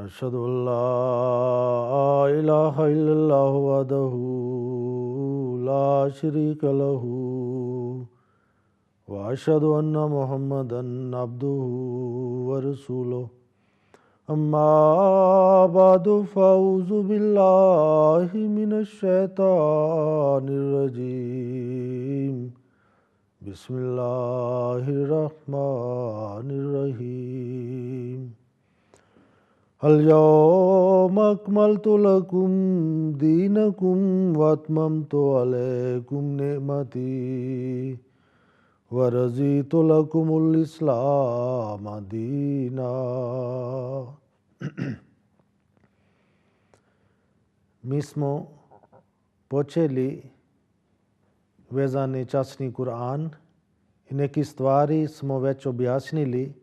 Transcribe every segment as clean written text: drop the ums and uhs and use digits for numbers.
أشهد أن لا إله إلا الله وحده لا شريك له وأشهد أن محمدا عبده ورسوله أما بعد فأعوذ بالله من الشيطان الرجيم بسم الله الرحمن الرحيم اليوم أكملت لكم دينكم وأتممت عليكم نعمتي ورضيت لكم الإسلام دينا. Mi smo počeli vezane časni Kur'an i neki stvari smo već objasnili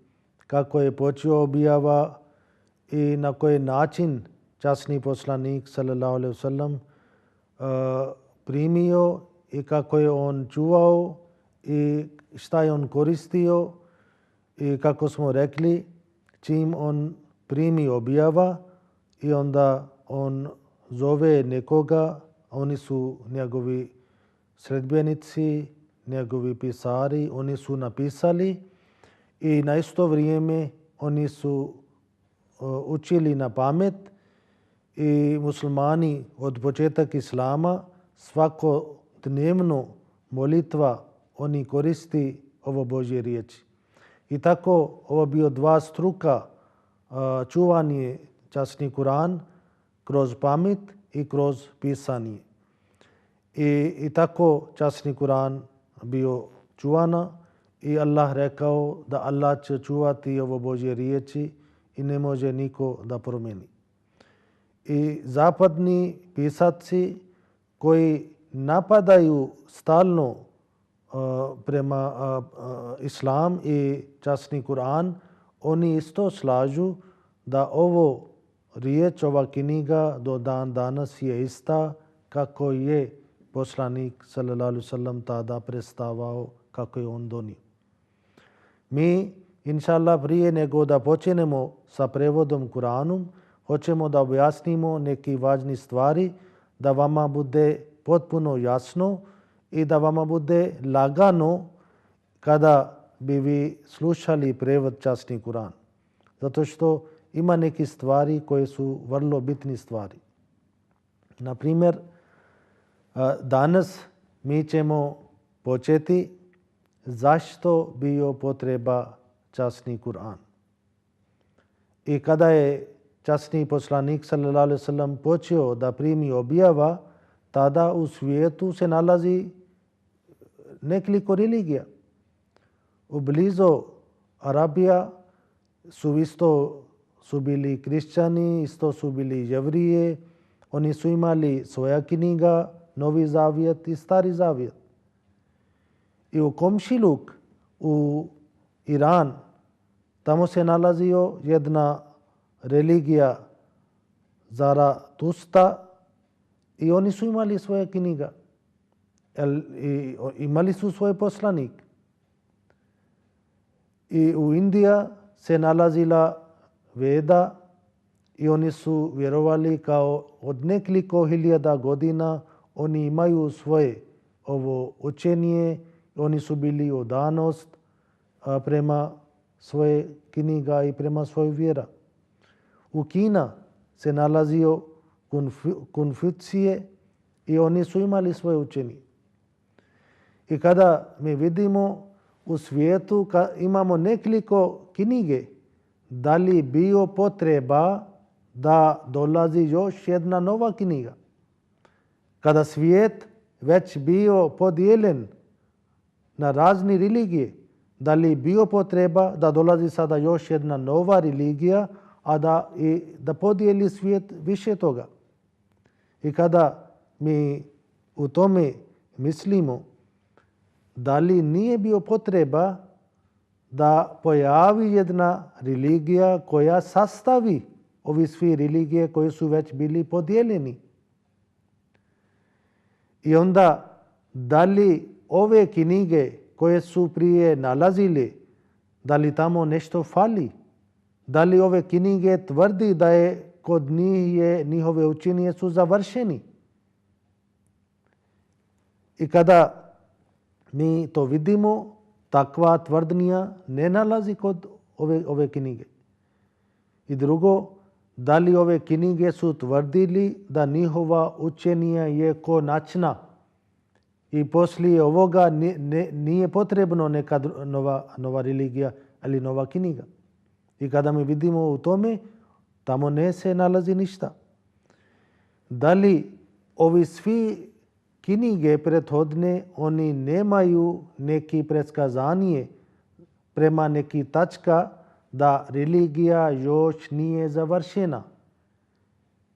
kako je počeo objava i na koji način časni poslanik sallallahu alejhi ve sellem primio i kako je on čuvao i šta je on koristio i kako smo rekli čim on primi objava i onda on zove nekoga, oni su njegovi sledbenici, njegovi pisari, oni su napisali i na isto vrijeme oni su učili na pamet i muslimani od početak islama svakodnevno molitva oni koristi ovo Božje riječi. I tako ovo bio dva struka čuvanje časni Kur'an kroz pamet i kroz pisanje. I tako časni Kur'an bio čuvana i Allah rekao da Allah će čuvati ovo Božje riječi i ne može niko da promijeni. I zapadni pisaci koji napadaju stalno prema islam i časni Kur'an, oni isto slažu da ovo riječ, ova knjiga do dan danas je ista kako je poslanik sallallahu alejhi ve sellem tada predstavao, kako je on donio. Mi inšallah prije nego da počnemo sa prevodom Kur'anom, hoćemo da objasnimo neke važne stvari, da vama bude potpuno jasno i da vama bude lagano kada bi vi slušali prevod časni Kur'an. Zato što ima neke stvari koje su vrlo bitne stvari. Na primjer, danas mi ćemo početi zašto bio potreba časni Kur'an. I kada je časni poslanik sallallahu alejhi ve sellem počeo da primi objava, tada u svijetu se nalazi nekoliko religija. U blizu Arabija su bili kršćani, isto su bili jevrije, oni su imali svoja knjiga, Novi Zavjet i Stari Zavjet. I u komšiluk, u Iran, tamo se nalazio jedna religija Zaratusta i oni su imali svoje knjiga. Imali su svoj poslanik. I u Indija se nalazila Veda i oni su vjerovali kao od nekoliko hiljada godina oni imaju svoje ovo učenje, oni su bili odanost prema svoje knjiga i prema svoj vjera. U Kina se nalazio Konfucije i oni su imali svoje učenje. I kada mi vidimo u svijetu imamo nekoliko knjige, da li bio potreba da dolazi još jedna nova knjiga? Kada svijet već bio podijeljen na razne religije, da li bio potreba da dolazi sada još jedna nova religija, a da podijeli svijet više toga? I kada mi u tome mislimo, da li nije bio potreba da pojavi jedna religija koja sastavi ovi svi religije koje su već bili podijeljeni? I onda da li ove knjige koje su prije nalazili, da li tamo nešto fali? Da li ove knjige tvrdi da je kod njih njihove učenje su završeni? I kada mi to vidimo, takva tvrdnja ne nalazi kod ove knjige. I drugo, da li ove knjige su tvrdili da njihova učenja je konačna i poslije ovoga nije potrebno neka nova religija ali nova knjiga. I kada mi vidimo u tome, tamo ne se nalazi ništa. Da li ovi svi knjige prethodne, oni nemaju neki predskazanje prema neki tačka da religija još nije završena.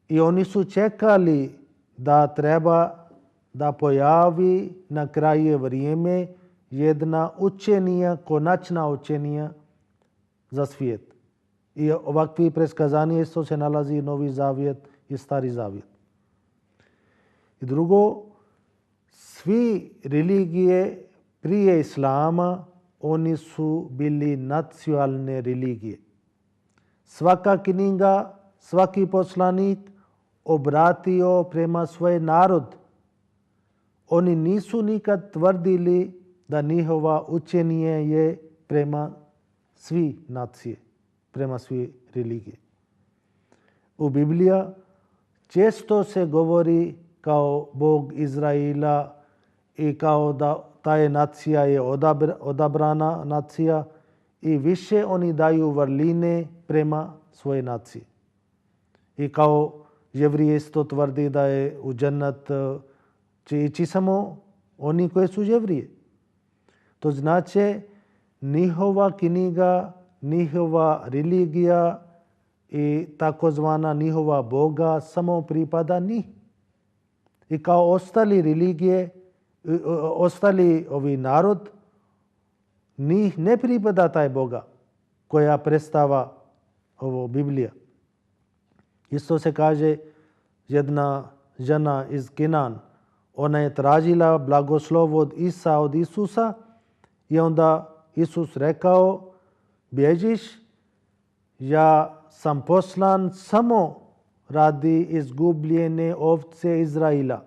I oni su čekali da treba da pojavi na kraju vrijeme jedna učenja, konačna učenja za svijet. I ovakvi predskazanje isto se nalazi Novi Zavjet i Stari Zavjet. I drugo, svi religije prije Islama oni su bili nacionalne religije. Svaka knjiga, svaki poslanik obratio prema svoj narod. Oni nisu nikad tvrdili da njihova učenje je prema svi nacije, prema svi religije. U Bibliji često se govori kao Bog Izraela i kao da ta je nacija je odabrana nacija i više oni daju vrline prema svoje nacije. I kao Jevrije isto tvrdi da je u džennet će ići samo oni koji su Jevrije. To znači njihova knjiga, njihova religija i takozvana njihova Boga samo pripada njih. I kao ostali religije, ostali ovi narod, njih ne pripada taj Boga koja predstava ovo Biblija. Isto se kaže jedna žena iz Kenan, ona je tražila blagoslov od Isa, od Isusa i onda Isus rekao, bježiš, ja sam poslan samo radi izgubljene ovce Izraela.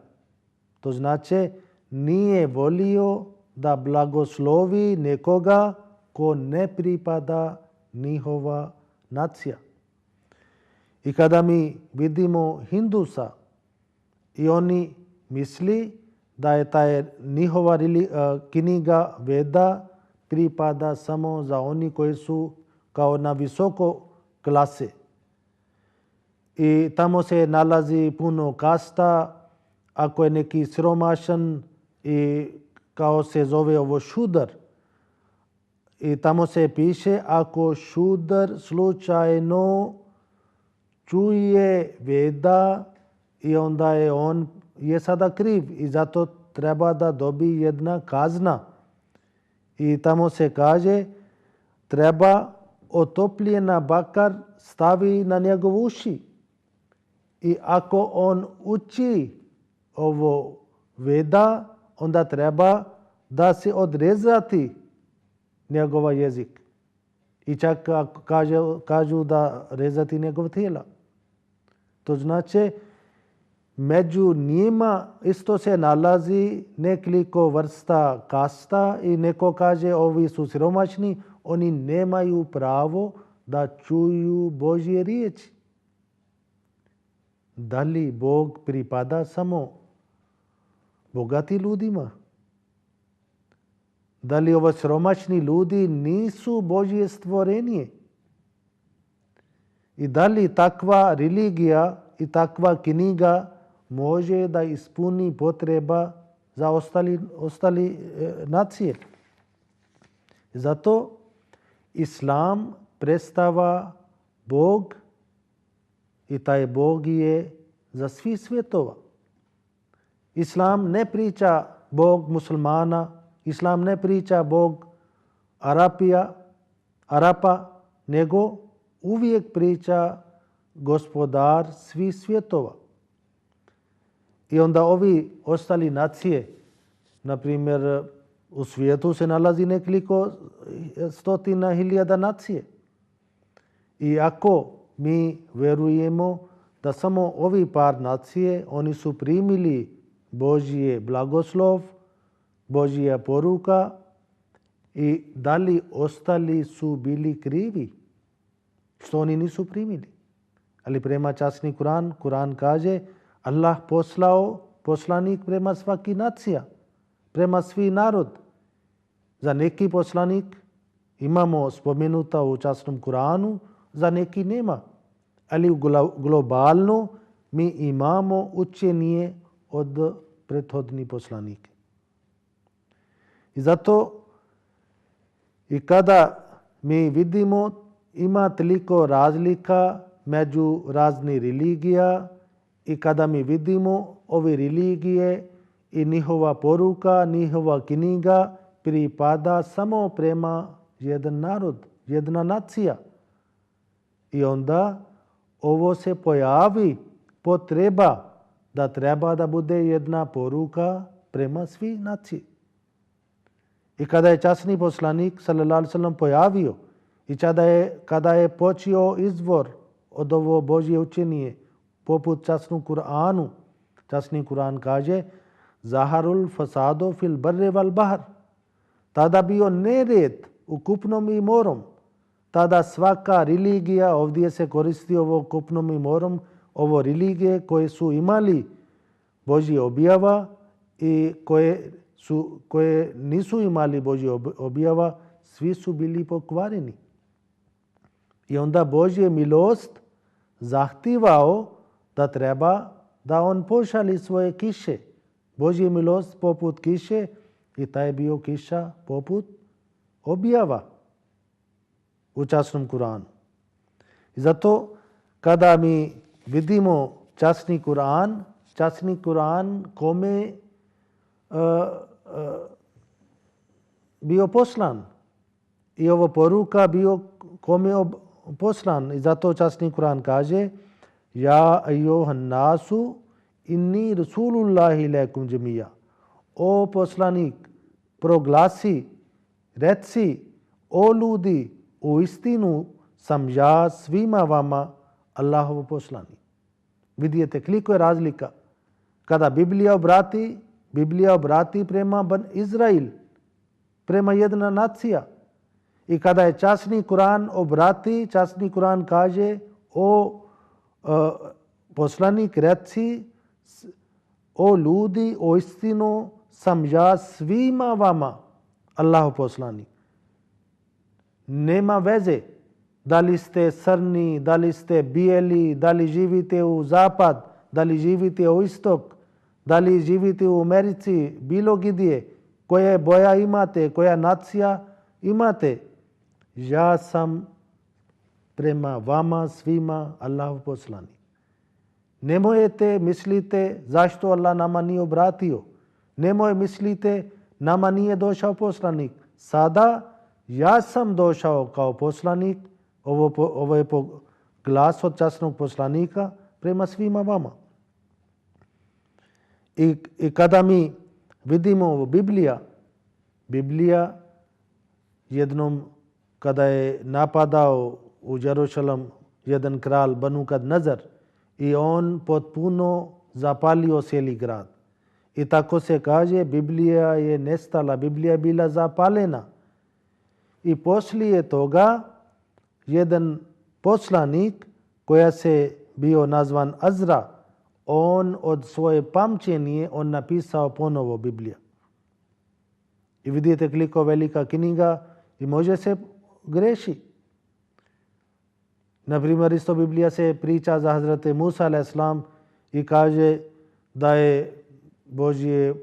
To znači nije volio da blagoslovi nekoga ko ne pripada njihova nacija. I kada mi vidimo Hindusa i oni misli da je ta njihova knjiga Veda pripada samo za oni koji su kao na visoko klase. I tamo se nalazi puno kasta, ako je neki siromašan i kao se zove ovo šudar. I tamo se piše ako šudar slučajno čuje Veda i onda je on je sada kriv i zato treba da dobi jedna kazna. I tamo se kaže treba otopljena bakar stavi na njegov uši. I ako on uči ovo Veda, onda treba da se odrezati njegova jezik. I čak kažu da rezati njegov tijela. To znači među njima isto se nalazi nekoliko vrsta kasta i neko kaže ovi su siromašni, oni nemaju pravo da čuju Božje riječi. Da li Bog pripada samo bogati ljudima? Da li ovo siromašni ljudi nisu Božje stvorenje? I da li takva religija i takva knjiga može da ispuni potreba za ostali nacije? Zato Islam predstava Bog i taj Bog je za svih svjetova. Islam ne priča Bog muslimana, Islam ne priča Bog Arapa, nego uvijek priča gospodar svih svjetova. I onda ovi ostali nacije, na primjer u svijetu se nalazi nekoliko stotina hiljada nacije. I ako mi verujemo da samo ovi par nacije, oni su primili Božje blagoslov, Božja poruka i da li ostali su bili krivi što oni nisu primili. Ali prema časni Kur'an, Kur'an kaže Allah poslao poslanik prema svaki nacija, prema svi narod. Za neki poslanik imamo spomenuta u časnom Kur'anu, za neki nema. Ali globalno mi imamo učenje od prethodnih poslanika. I zato i kada mi vidimo ima toliko razlika među raznih religija i kada mi vidimo ove religije i njihova poruka, njihova knjiga pripada samo prema jedan narod, jedna nacija. I onda ovo se pojavi potreba da treba da bude jedna poruka prema svi naciji. I kada je časni poslanik sallallahu alejhi ve sellem pojavio i kada je počeo izvor od ovo Božje učenje poput časnog Kur'anu, časni Kur'an kaže Zaharul fasado fil barri wal bahr. Tada bio nered u kupnom i morom. Tada svaka religija, ovdje se koristi ovo kupnom i morom, ovo religije koje su imali Božje objava i koje nisu imali Božje objava, svi su bili pokvareni. I onda Božje milost zahtijevao da treba da on pošalje svoje kiše. Božje milost poput kiše i taj je bio kiša poput objava u časnom Kur'anu. I zato kada mi vidimo časni Kur'an kome bio poslan i ovo poruka bio kome poslan. I zato časni Kur'an kaže Ja ayyuhan nasu inni rasulullahi ilaikum džemija. O poslanik, proglasi, reci, o ljudi, u istinu sam ja svima vama Allahov poslanik. Vidite koliko je razlika. Kada Biblija obrati prema Izrael, prema jedna nacija. I kada je časni Kur'an obrati, časni Kur'an kaže o poslanik reci, o ljudi, o istinu sam ja svima vama Allahov poslanik. Nema veze da li ste crni, da li ste bijeli, da li živite u zapad, da li živite u istok, da li živite u Americi, bilo gdje, koja boja imate, koja nacija imate. Ja sam prema vama svima Allahov poslanik. Nemojte mislite zašto Allah nama nije obratio. Nemoj mislite nama nije došao poslanik. Sada ja sam došao kao poslanik, ovo je glas od časnog poslanika prema svima vama. I kada mi vidimo ovo Biblija jednom kada je napadao u Jerusalem jedan kralj Banu Kadnezar i on potpuno zapalio cijeli grad. I tako se kaže Biblija je nestala, Biblija je bila zapaljena. I poslije toga jedan poslanik koja se bio nazvan Azra, on od svoje pamćenje on napisao ponovo Biblija. I vidite koliko velika knjiga i može se greši. Na primjer, isto Biblija se priča za Hazreti Musa a.s. i kaže da je Božji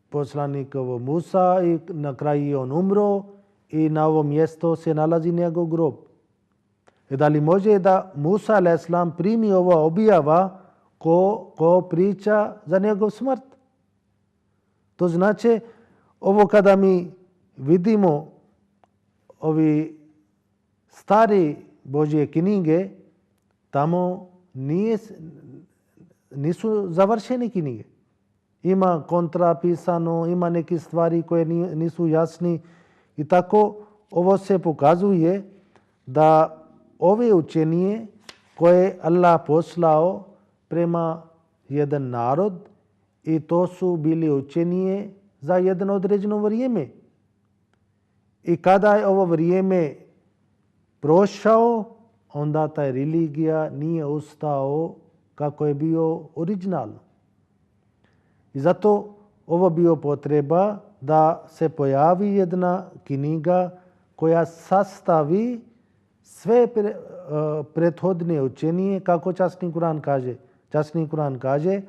poslanik Musa i na kraju on umro i na ovom mjestu se nalazi njegov grob. I da li može da Musa a.s. primi ova objava ko priča za njegov smrt? To znači, ovo kada mi vidimo ovi stari Božje knjige, tamo nisu završene knjige. Ima kontrapisano, ima neke stvari koje nisu jasni i tako ovo se pokazuje da ove učenije koje Allah poslao prema jedan narod i to su bili učenije za jedno određeno vrijeme. I kada je ovo vrijeme prošao, onda taj religija nije ostao kako je bio originalno. I zato ovo bio potreba da se pojavi jedna knjiga koja sastavi sve prethodne učenije, kako časni Kur'an kaže. Časni Kur'an kaže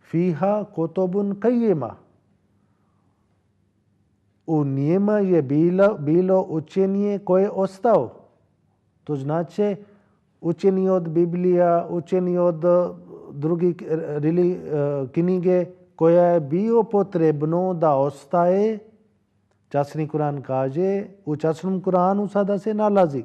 fiha kutubun qayyima. U njima je bilo učenje koje je ostao. To znači učenje od Biblija, učenje od drugih knjige koja je bio potrebno da ostaje. Časni Kur'an kaže, u časnom Kur'anu sada se nalazi.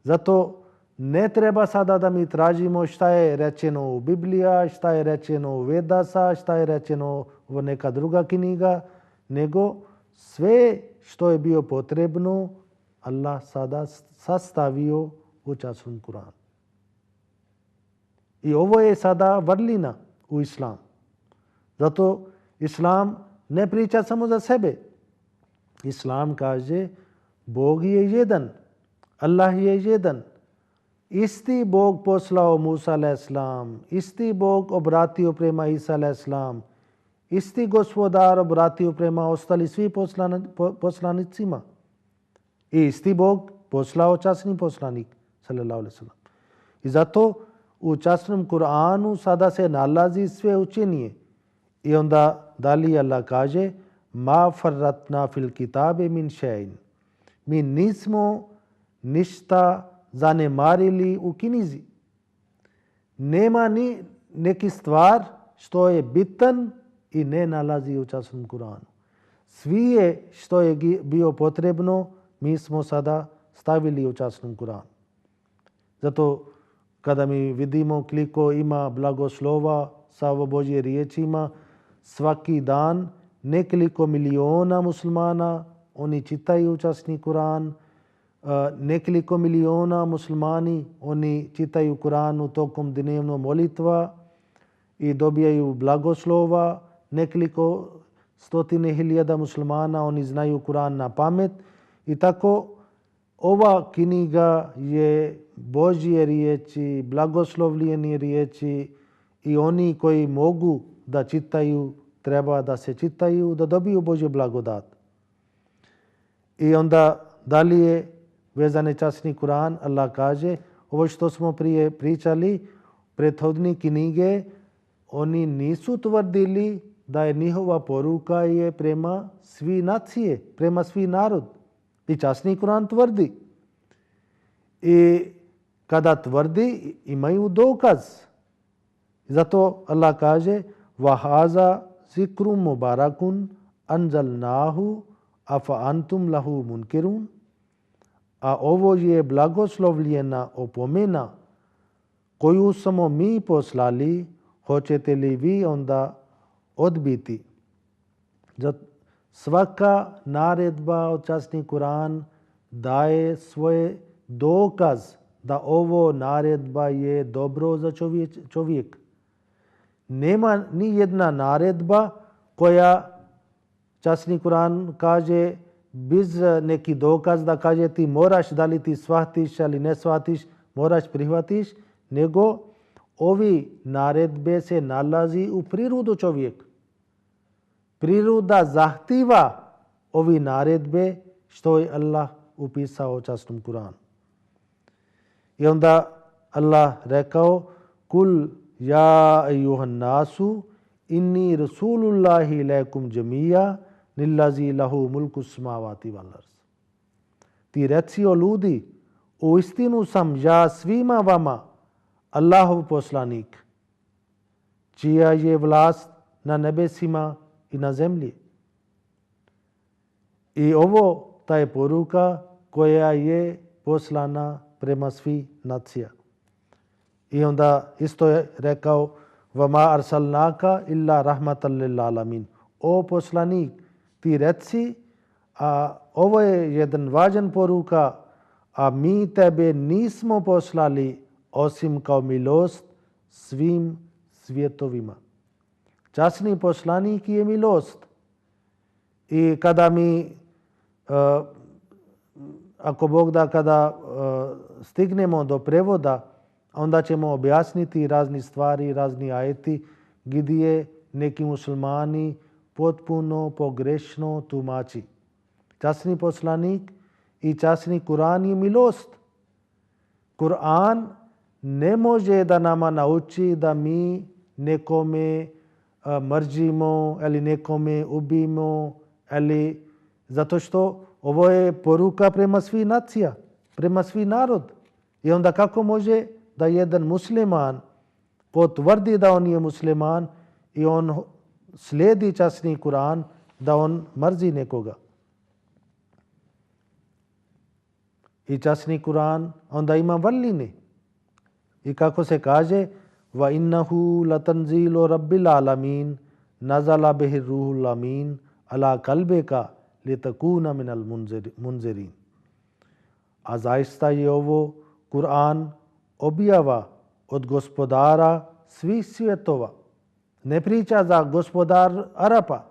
Zato ne treba sada da mi tražimo šta je rečeno u Biblija, šta je rečeno u Vedasa, šta je rečeno u neka druga knjiga, nego sve što je bio potrebno Allah sada sastavio u časnom Kur'anu. I ovo je sada vrlina u islamu. Zato islam ne priča samo za sebe. Islam kaže Bog je jedan, Allah je jedan. Isti Bog poslao Musa a.s., isti Bog obratio prema Isa a.s., isti gospodar obratio prema ostali svi poslanicima. I isti Bog poslao časni poslanik sallallahu alejhi ve sellem. I zato u časnom Kur'anu sada se nalazi sve učenje. I onda dalje Allah kaže ma farratna fil kitabe min še'in. Mi nismo ništa zanemarili u knjizi. Nema ni neki stvar što je bitan i ne nalazi u časnom Kur'anu. Svi je što je bio potrebno mi smo sada stavili u časnom Kur'anu. Zato kada mi vidimo koliko ima blagoslova sa ovo Božje riječima, svaki dan nekoliko miliona muslimana oni čitaju časni Kur'an, nekoliko miliona muslimani oni čitaju Kur'an tokom dnevno molitva i dobijaju blagoslova, nekoliko stotine hiljada muslimana oni znaju Kur'an na pamet i tako ova knjiga je Božje riječi, blagoslovljene riječi i oni koji mogu da čitaju treba da se čitaju, da dobiju Božju blagodat. I onda dalje vezane časni Kur'an, Allah kaže ovo što smo prije pričali, prethodne knjige, oni nisu tvrdili da je njihova poruka je prema svi nacije, prema svi narod. I časni Kur'an tvrdi. I kada tvrdi, imaju dokaz. Zato Allah kaže وَهَذَا ذِكْرٌ مُبَارَكٌ أَنْزَلْنَاهُ أَفَأَنْتُمْ لَهُ مُنْكِرُونَ. A ovo je blagoslovljena opomena koju smo mi poslali, hoćete li vi onda odbiti? Svaka naredba od časni Kur'an daje svoje dokaz da ovo naredba je dobro za čovjek. Nema ni jedna naredba koja časni Kur'an kaže bez neki dokaz da kaže ti moraš, da li ti shvatiš ali ne shvatiš, moraš prihvatiš, nego ovi naredbe se nalazi u prirodu čovjeka. Priroda zahtjeva ovi naredbe što je Allah upisao u časnom Kur'anu. I onda Allah rekao kul ja ejuhan nasu inni rasulullahi ilaikum jamija nillazi lahu mulku samavati wal ard. Ti reci o ljudi, uistinu sam ja svima vama Allahov poslanik, čija je vlast na nebesima i na zemlji. I ovo ta je poruka koja je poslana prema svi nacija. I onda isto je rekao vama arsalnaka illa rahmatan lil alamin. O poslanik, ti reci, a ovo je jedan važan poruka, a mi tebe nismo poslali osim kao milost svim svjetovima. Časni poslanik je milost. I kada mi, ako Bog da, kada stignemo do prevoda, onda ćemo objasniti razni stvari, razni ajeti gdje neki muslimani potpuno pogrešno tumači. Časni poslanik i časni Kur'an je milost. Kur'an ne može da nama nauči da mi nekome mrzimo ili nekome ubijemo, ili zato što ovo je poruka prema svih nacija, prema svih narod. I onda kako može da jedan musliman potvrdi da on je musliman i on slijedi časni Kur'an, da on mrzi nekoga. I časni Kur'an onda ima vrline. I kako se kaže, va innahu latanzilu rabbil alamin nazala bihi ruhul amin ala kalbeka litakuna minal munzirin. A zaista je ovo Kur'an objava od gospodara svih svjetova. Ne priča za gospodar Arapa,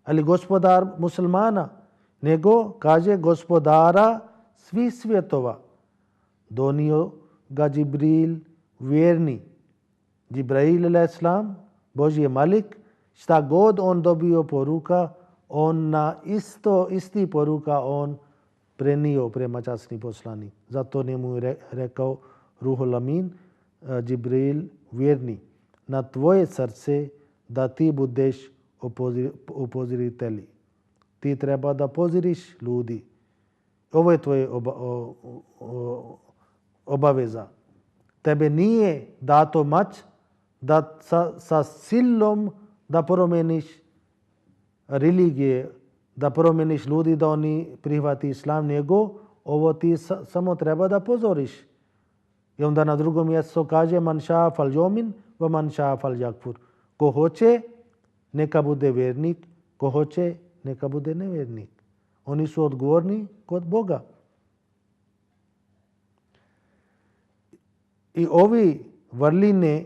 ali gospodar muslimana, nego kaže gospodara svih svjetova. Donio ga Džibril vjerni. Džibril a.s. Božji malik, šta god on dobio poruka, on na isti poruka on prenio prema časni poslanik. Zato njemu je rekao Ruhul Amin, Džibril vjerni, na tvoje srce da ti budeš upozoritelj. Ti treba da pozoriš ljudi. Ovo je tvoje obaveza. Tebe nije dato moć da sa silom da promeniš religije, da promeniš ljudi da oni prihvati islam, nego ovo ti samo treba da pozoriš. I onda na drugom mjestu kaže man ša fal jomin va man ša fal jakfur. Ko hoće neka bude vjernik, ko hoće neka bude nevjernik. Oni su odgovorni kod Boga. I ovi vrline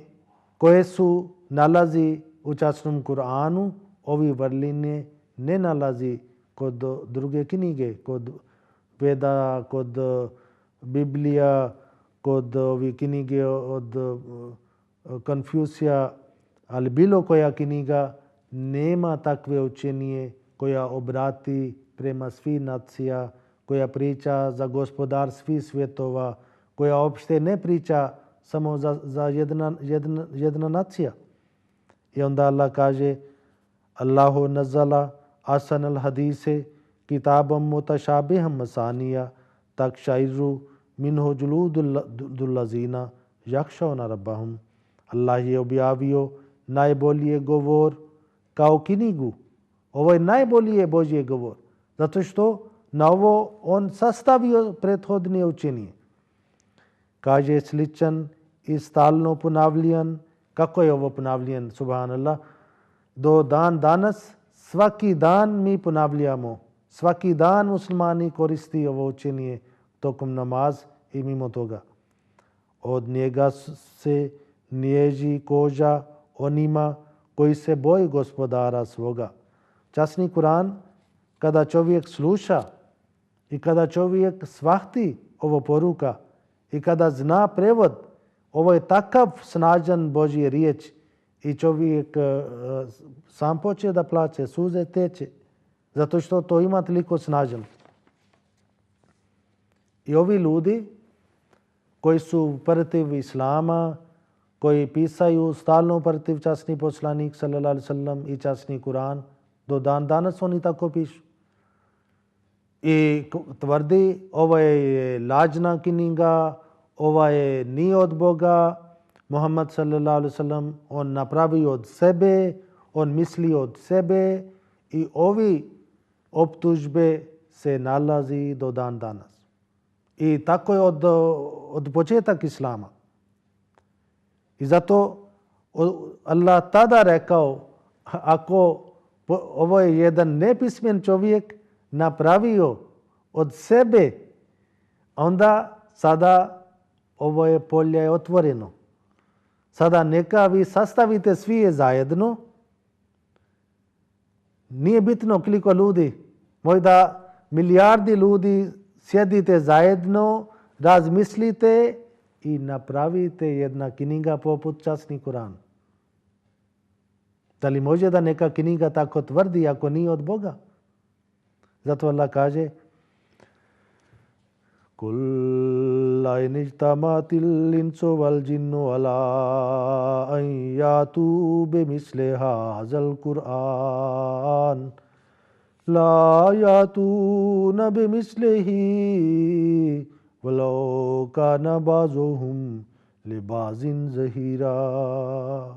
koje su nalazi u časnom Kur'anu, ovi vrline ne nalazi kod druge knjige, kod Veda, kod Biblija, kod ovih knjige od Konfusija, ali bilo koja knjiga nema takve učenje koja obrati prema svih nacija, koja priča za gospodar svih svjetova, koja uopšte ne priča samo za jedna nacija. I onda Allah kaže Allahu nazala asan al hadise kitabam mutashabiham masaniya takshairu minhu juludul lazina yakshawna rabbahum. Allah je objavio najbolji govor kao knjigu. Ovo je najbolji Božji govor. Zato što na ovo on sastavio prethodne učenje. Kaže sličan i stalno ponavljan. Kako je ovo ponavljan, subhanallah? Do dan danas, svaki dan mi ponavljamo. Svaki dan muslimani koristi ovo učenje tokom namaz i mimo toga. Od njega se nježi koža onima koji se boji gospodara svoga. Časni Kur'an, kada čovjek sluša i kada čovjek shvati ovo poruka i kada zna prevod, ovo je takav snažan Božji riječ i čovjek sam poče da plače, suze teče, zato što to ima toliko snažan. I ovi ljudi koji su protiv islama, koji pisaju stalno protiv časni poslanik sallallahu alejhi ve sellem i časni Kur'an, do dan danas oni tako pišu. I tvrdi ovo je lažna knjiga, ova je nije od Boga. Muhammad sallallahu alejhi ve sellem on napravi od sebe, on misli od sebe i ovi optužbe se nalazi do dan danas. I tako je od početak islama. I zato Allah tada rekao, ako ovo je jedan nepismen čovjek napravio od sebe onda sada ovo je polje je otvoreno. Sada neka vi sastavite svi zajedno. Nije bitno koliko ljudi, možda milijardi ljudi sjedite zajedno, razmislite i napravite jedna knjiga poput Časni Kuran. Da li može da neka knjiga tako tvrdi ako nije od Boga? Zato Allah kaže Kul la in ijtamatil insu wal jinnu ala an yatu bi misli hadzal Qur'an la yatuna bi mislihi walau kana ba'zuhum li ba'zin zahira.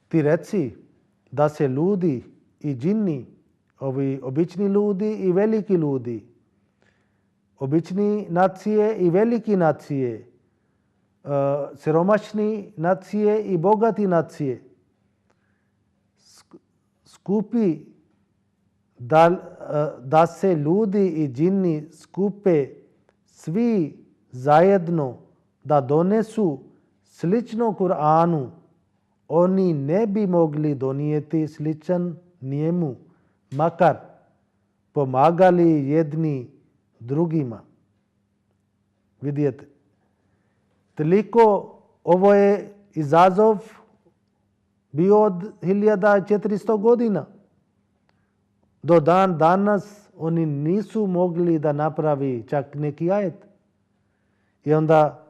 Ti reci da se ljudi i džinni, ovi obični ljudi i veliki ljudi, obični nacije i veliki nacije, siromašni nacije i bogati nacije, skupi da se ljudi i džinni skupe svi zajedno da donesu slično Kur'anu, oni ne bi mogli donijeti sličan njemu, makar pomagali jedni drugima. Vidite, toliko ovo je izazov bio od 1400 godina. Do dan danas oni nisu mogli da napravi čak neki ajet. I onda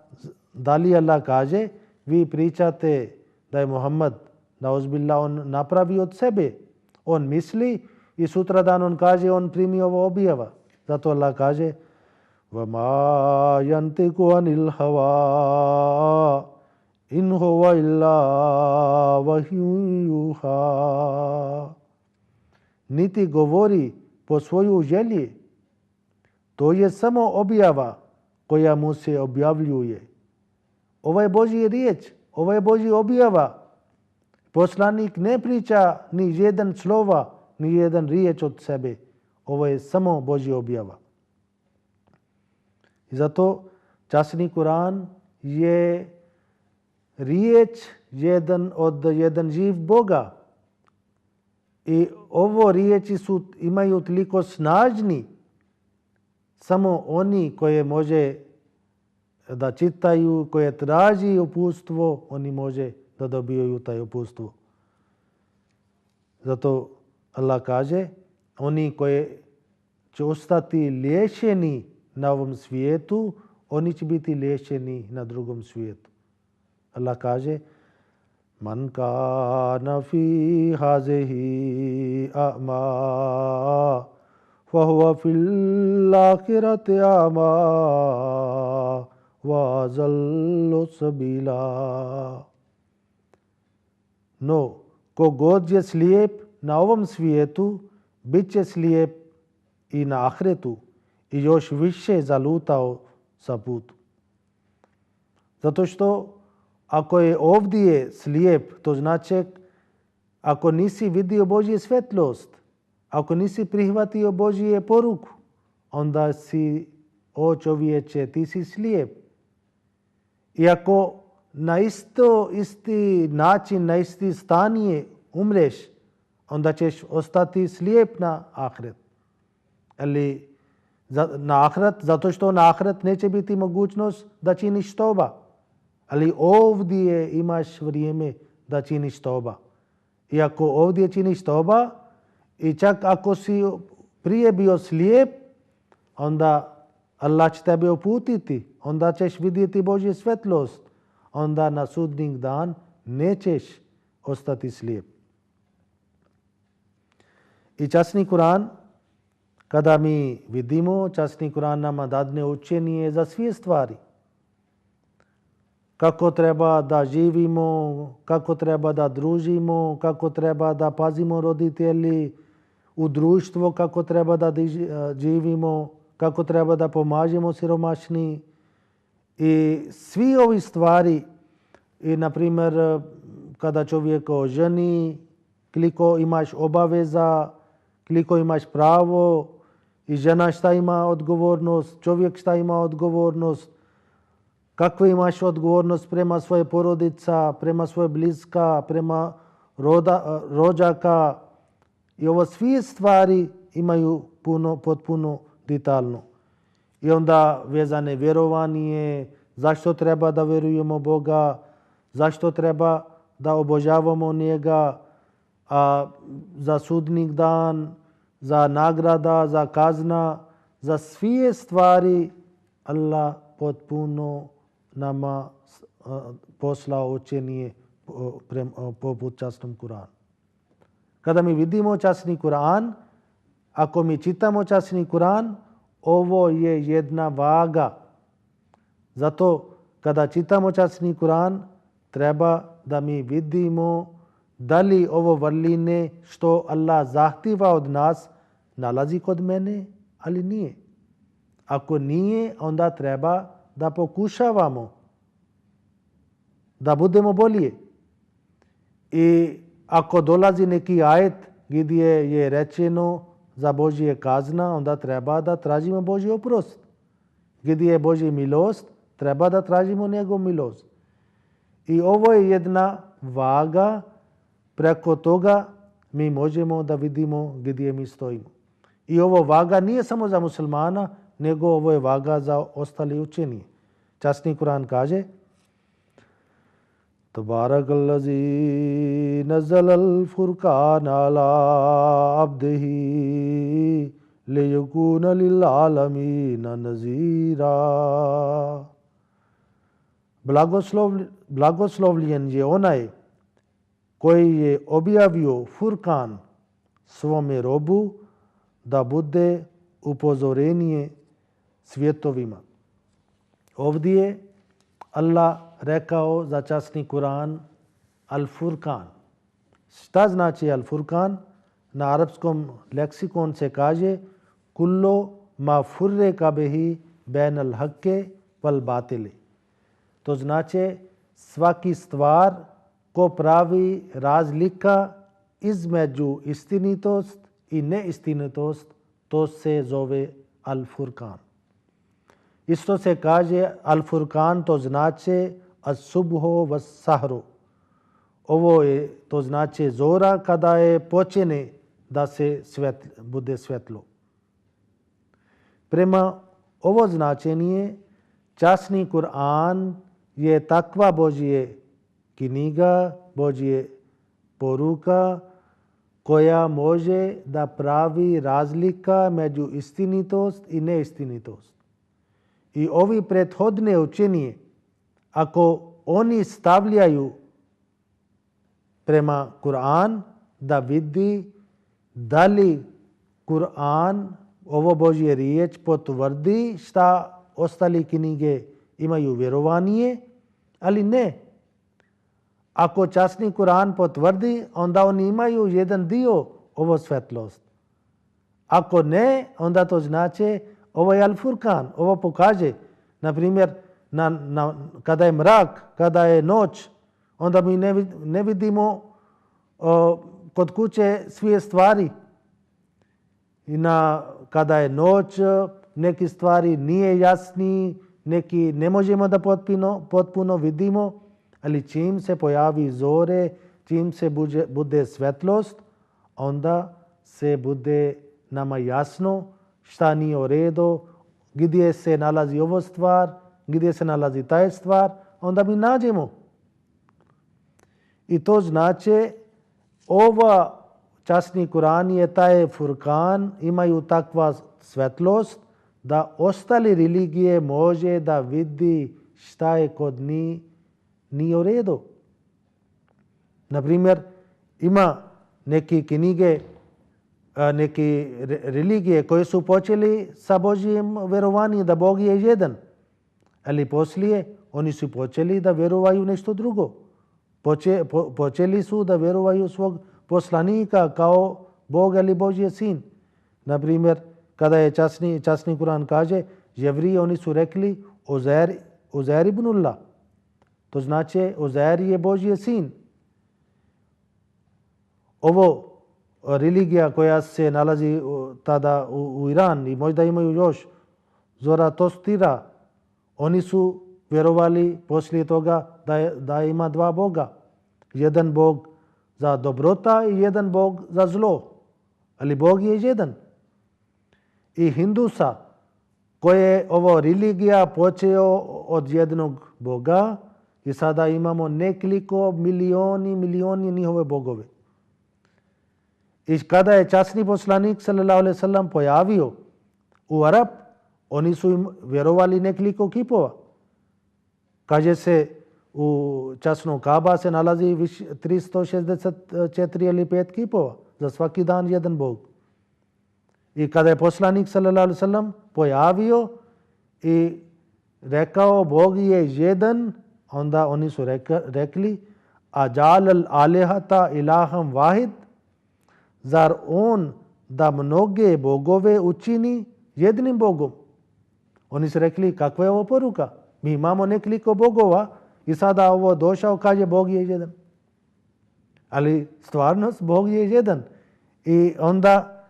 dalje Allah kaže, vi pričate da je Muhammad nauzbillah on napravi od sebe. On misli i sutradan on kaže on primi ovo objava. Zato Allah kaže وَمَا يَنْتِقُ عَنِ الْهَوَىٰ إِنْ هُوَ إِلَّا وَحْيٌ يُوحَىٰ. Niti govori po svoju želji. To je samo objava koja mu se objavljuje. Ovo je Božja riječ, ovo je Božja objava. Poslanik ne priča ni jedan slova, ni jedan riječ od sebe. Ovo je samo Božja objava. I zato Časni Kuran je riječ jedan živ Boga. I ovo riječi imaju toliko snažni, samo oni koje može da čitaju, koje traži uputstvo, oni može da dobiju taj uputstvo. Zato Allah kaže, oni koji će ostati liječeni na ovom svijetu, oni će biti liječeni na drugom svijetu. Allah kaže, Man kana fi hazihi a'ma fa huwa fil akhirati a'ma wa zallu sabila. No, kogod je slijep na ovom svijetu, bit će slijep i na ahiretu i još više zalutao sa putu. Zato što ako je ovdje slijep, to znači ako nisi vidio Božju svetlost, ako nisi prihvatio Božje poruku, onda si, o čovječe, ti si slijep. I ako na isti način, na isti stanje umreš, onda ćeš ostati slijep na ahiret. Ali na ahiret, zato što na ahiret neće biti mogućnost da činiš toba. Ali ovdje imaš vrijeme da činiš toba. I ako ovdje činiš toba, i čak ako si prije bio slijep, onda Allah će tebe uputiti, onda ćeš vidjeti Božju svetlost, onda na sudnji dan nećeš ostati slijep. I Časni Kuran, kada mi vidimo, Časni Kuran nama dadne učenje za sve stvari. Kako treba da živimo, kako treba da družimo, kako treba da pazimo roditelji u društvu, kako treba da živimo, kako treba da pomažemo siromašni. I svi ovi stvari, i na primjer kada čovjek oženi, koliko imaš obaveza, koliko imaš pravo i žena šta ima odgovornost, čovjek šta ima odgovornost, kakvu imaš odgovornost prema svoje porodica, prema svoje bliska, prema rođaka. I ovo svi stvari imaju potpuno detaljno. I onda vezane vjerovanje, zašto treba da vjerujemo Boga, zašto treba da obožavamo njega, a za sudnik dan, za nagrada, za kazna, za sve stvari Allah potpuno nama poslao učenje poput časnom Kur'anu. Kada mi vidimo časni Kur'an, ako mi čitamo časni Kur'an, ovo je jedna vaga. Zato kada čitamo časni Kur'an, treba da mi vidimo da li ovo vrline što Allah zahtjeva od nas nalazi kod mene, ali nije. Ako nije, onda treba da pokušavamo da budemo bolje. I ako dolazi neki ajet gdje je rečeno za Božje kazna, onda treba da tražimo Božji oprost. Gdje je Božja milost, treba da tražimo njegov milost. I ovo je jedna vaga, preko toga mi možemo da vidimo gdje mi stojimo. I ovo vaga nije samo za muslimana, nego ovo je vaga za ostali učeni. Časni Kur'an kaže: Tabarakallazi nazzalal furqana ala abdihi liyakuna lil alamina nazira. Blagoslovljen je onaj koji je objavio Furkan svome robu da bude upozorenje svjetovima. Ovdje je Allah rekao za časni Kur'an Al-Furkan. Šta znači Al-Furkan? Na arapskom leksikon se kaže kullu ma furreka bihi bain al-haqqi wal batili. To znači svaki stvar ko pravi razlika između istinitost i neistinitost, to se zove Al-Furkan. Isto se kaže Al-Furkan, to znači as-subhu was-sahru. Ovo je, to znači zora kada je počne da se bude svetlo. Prema ovo značenje, časni Kur'an je takva Božje knjiga, Božje poruka koja može da pravi razlika među istinitost i neistinitost. I ovi prethodne učenje, ako oni stavljaju prema Kur'an da vidi da li Kur'an, ovo Božje riječ, potvrdi šta ostali knjige imaju vjerovanje, ali ne. Ako časni Kur'an potvrdi, onda oni imaju jedan dio ovo svetlost. Ako ne, onda to znači ovo je Al-Furkan, ovo pokaže. Na primjer, kada je mrak, kada je noć, onda mi ne vidimo kod kuće sve stvari. I kada je noć, neki stvari nije jasni, neki ne možemo da potpuno vidimo, ali čim se pojavi zore, čim se bude svetlost, onda se bude nama jasno šta nije u redu, gdje se nalazi ovo stvar, gdje se nalazi taj stvar, onda mi nađemo. I to znači ova časni Kur'an je taj Furkan, imaju takva svetlost da ostali religije može da vidi šta je kod njih nije u redu. Na primjer, ima neke knjige, neke religije koje su počeli sa Božjim vjerovanjem da Bog je jedan. Ali poslije oni su počeli da vjerovaju nešto drugo. Počeli su da vjerovaju svog poslanika kao Boga ili Božji sin. Na primjer, kada je časni Kur'an kaže, Jevriji oni su rekli Uzair ibnullah. To znači Uzair je Božji sin. Ovo religija koja se nalazi tada u Iran i možda imaju još, Zoratostira, oni su vjerovali poslije toga da ima dva Boga. Jedan Bog za dobrota i jedan Bog za zlo. Ali Bog je jedan. I Hindusa, koje je ovo religija počeo od jednog Boga i sada imamo nekoliko milioni njihove bogove. I kada je časni poslanik sallallahu alejhi ve sellem pojavio u Arab, oni su im vjerovali nekoliko kipova. Kaže se u časnom Kaba se nalazi 364 ili 5 kipova. Za svaki dan jedan Bog. I kada je poslanik sallallahu alejhi ve sellem pojavio i rekao Bog je jedan, onda oni su rekli Ajalal alihata ilaham vahid, zar on da mnoge bogove učini jednim Bogom? Oni su rekli kakva je ovo poruka? Mi imamo nekoliko bogova i sada ovo došao kaže Bog je jedan. Ali stvarnost Bog je jedan. I onda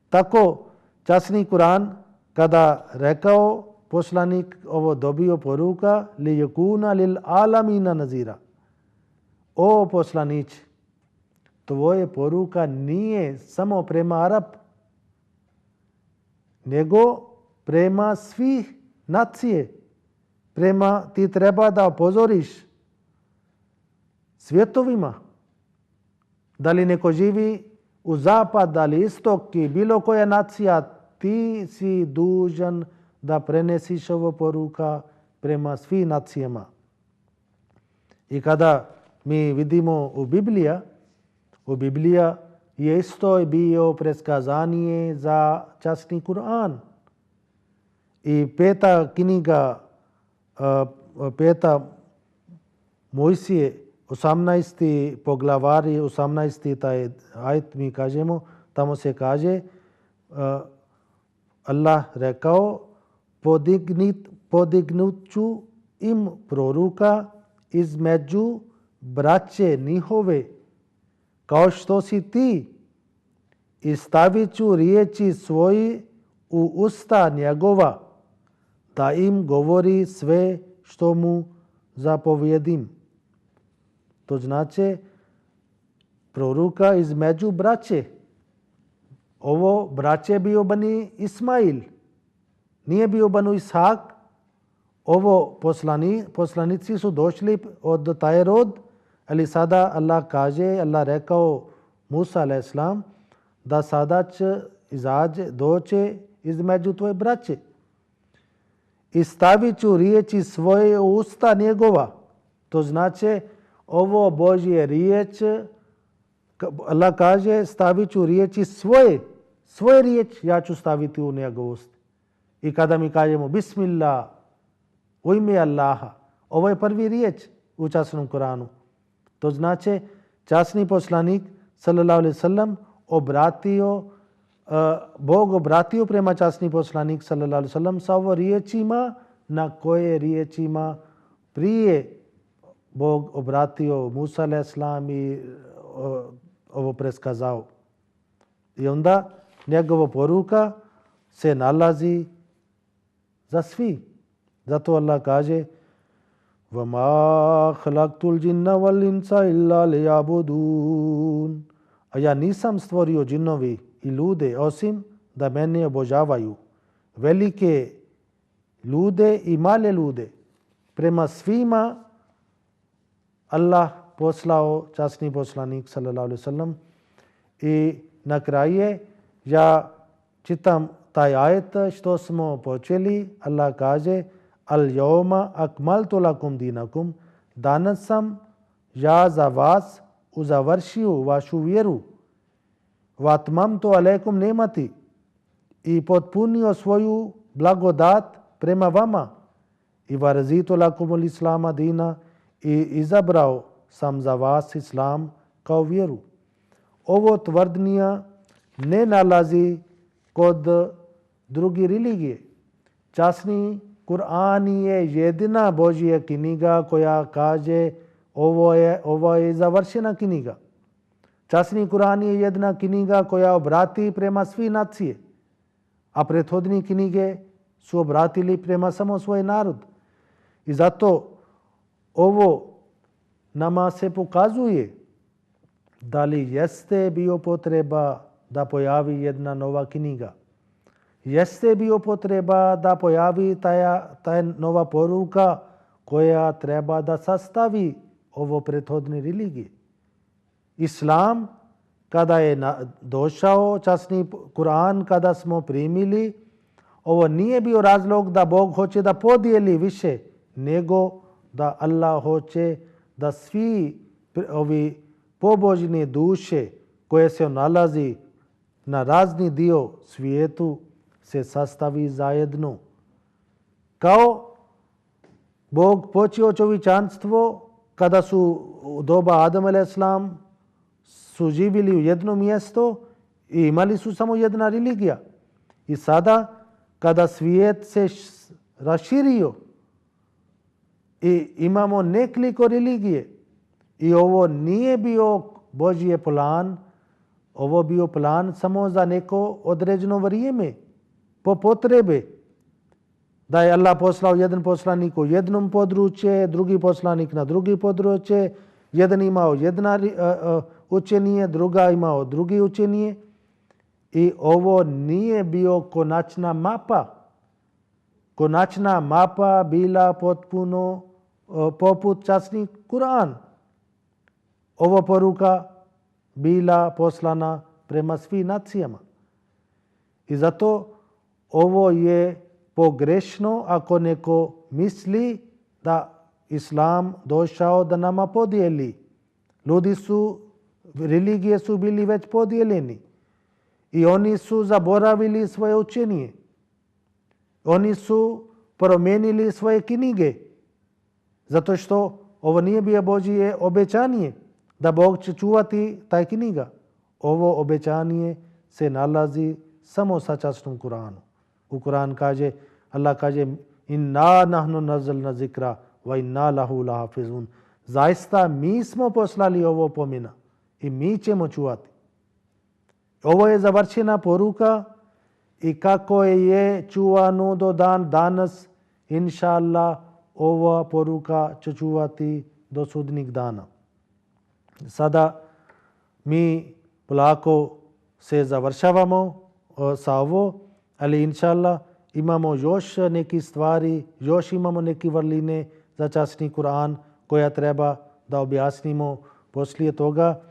tako časni Kur'an kada rekao poslanik ovo dobio poruka li yakuna lil alamina nazira. O poslanić, tvoje poruka nije samo prema Arab, nego prema svih nacije. Ti treba da upozoriš svjetovima. Da li neko živi u zapad, da li istok i bilo koja nacija, ti si dužan da prenesiš ovo poruka prema svim nacijama. I kada mi vidimo u Biblija je isto bio preskazanje za časni Kur'an. I peta knjiga, peta Mojsije, 18. poglavari, 18. taj ajet mi kažemo, tamo se kaže Allah rekao podignut ću im proroka između braće njihove kao što si ti i stavit ću riječi svoje u usta njegova da im govori sve što mu zapovjedim. To znači proroka između braće. Ovo braće bio Bani Ismail. Nije bio Banu Ishak. Ovo poslanici su došli od taj rod, ali sada Allah kaže, Allah rekao Musa a.s. da sada će doći između tvoje braće. I stavit ću riječi svoje u usta njegova. To znači ovo Božje riječ, Allah kaže stavit ću riječi svoje riječ ja ću staviti u njegov usta. I kada mi kažemo Bismillah, u ime Allaha, ovo je prvi riječ u časnom Kuranu. To znači časni poslanik sallallahu alejhi ve sellem Bog obratio prema časni poslanik sallallahu alejhi ve sellem sa ovo riječima na koje riječima prije Bog obratio Musa a.s. i ovo preskazao. I onda njegova poruka se nalazi za svi. Zato Allah kaže وَمَا خَلَقْتُ الْجِنَّ وَالْإِنسَ إِلَّا لِيَعْبُدُونَ. A ja nisam stvorio džinovi i ljude osim da mene obožavaju. Velike ljude i male ljude. Prema svima Allah poslao časni poslanik sallallahu alejhi ve sellem. I na kraju ja čitam taj ajet što smo počeli. Allah kaže Al-yawma akmaltu lakum dinakum. Danas sam ja za vas uzavršio vašu vjeru. Vatmamtu alaikum nemati. I potpunio svoju blagodat prema vama. I varzitu lakum al-islama dina. I izabrao sam za vas islam kao vjeru. Ovo tvrdnja ne nalazi kod drugi religije. Časni Kur'an je jedina Božja knjiga koja kaže ovo je završena knjiga. Časni Kur'an je jedna knjiga koja obrati prema svi nacije, a prethodne knjige su obratili prema samo svoj narod. I zato ovo nama se pokazuje da li jeste bio potreba da pojavi jedna nova knjiga. Jeste bio potreba da pojavi ta nova poruka koja treba da sastavi ovo prethodne religije. Islam, kada je došao, časni Kur'an, kada smo primili, ovo nije bio razlog da Bog hoće da podijeli više, nego da Allah hoće da svi ovi pobožne duše koje se nalazi na razni dio svijetu se sastavi zajedno. Kao Bog počeo čovječanstvo kada su u doba Adam a.s. su živjeli u jedno mjesto i imali su samo jedna religija. I sada kada svijet se raširio i imamo nekoliko religije i ovo nije bio Božji plan, ovo bio plan samo za neko određeno vrijeme, po potrebe. Da je Allah poslao jedan poslanik u jednom području, drugi poslanik na drugi područje, jedan imao jedna učenje, druga imao drugi učenje. I ovo nije bio konačna mapa. Konačna mapa bila potpuno poput časni Kur'an. Ova poruka bila poslana prema svim nacijama. I zato ovo je pogrešno ako neko misli da Islam došao da nama podijeli. Religije su bili već podijeljeni i oni su zaboravili svoje učenje. Oni su promijenili svoje knjige zato što ovo nije bio Božje obećanje da Bog će čuvati taj knjiga. Ovo obećanje se nalazi samo sa časnom Kur'anu. U Kur'an kaže, Allah kaže, inna nahnu nazalna zikra wa inna lahu lahafizun. Zaista mi smo poslali ovo pomena i mi ćemo čuvati. Ovo je završena poruka i kako je čuvano do dan danas, inša Allah, ova poruka će čuvati do sudnjeg dana. Sada mi polako se završavamo sa ovo, ali inša Allah imamo još neke stvari, još imamo neke vrline za časni Kur'an koja treba da objasnimo poslije toga.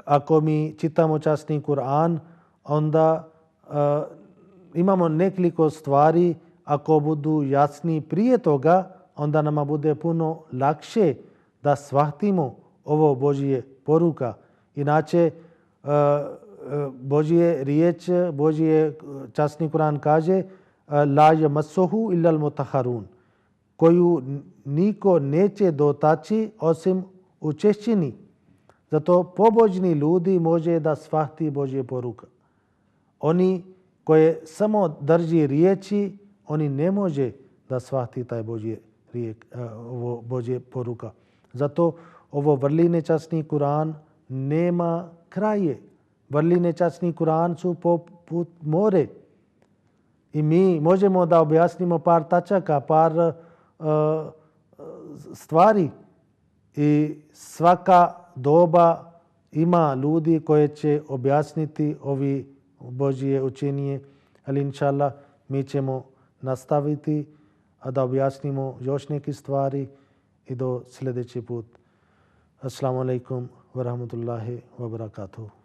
Ako mi čitamo časni Kur'an, onda imamo nekoliko stvari, ako budu jasni prije toga, onda nama bude puno lakše da shvatimo ovo Božje poruka. Inače, Božje riječ, Božje časni Kur'an kaže la yamassuhu illa al-mutahharun, koju niko neće dotaći osim učešćeni. Zato pobožni ljudi može da shvati Božje poruka. Oni koje samo drži riječi, oni ne može da shvati taj Božje poruka. Zato ovo vrline časni Kur'an nema kraje. Vrline časni Kur'an su poput more. I mi možemo da objasnimo par tačaka, par stvari. I svaka doba ima ljudi koje će objasniti ovi Božje učenje. Ali inša Allah mi ćemo nastaviti da objasnimo još neke stvari i do sljedeći put. Assalamu alaikum wa rahmatullahi wa barakatuh.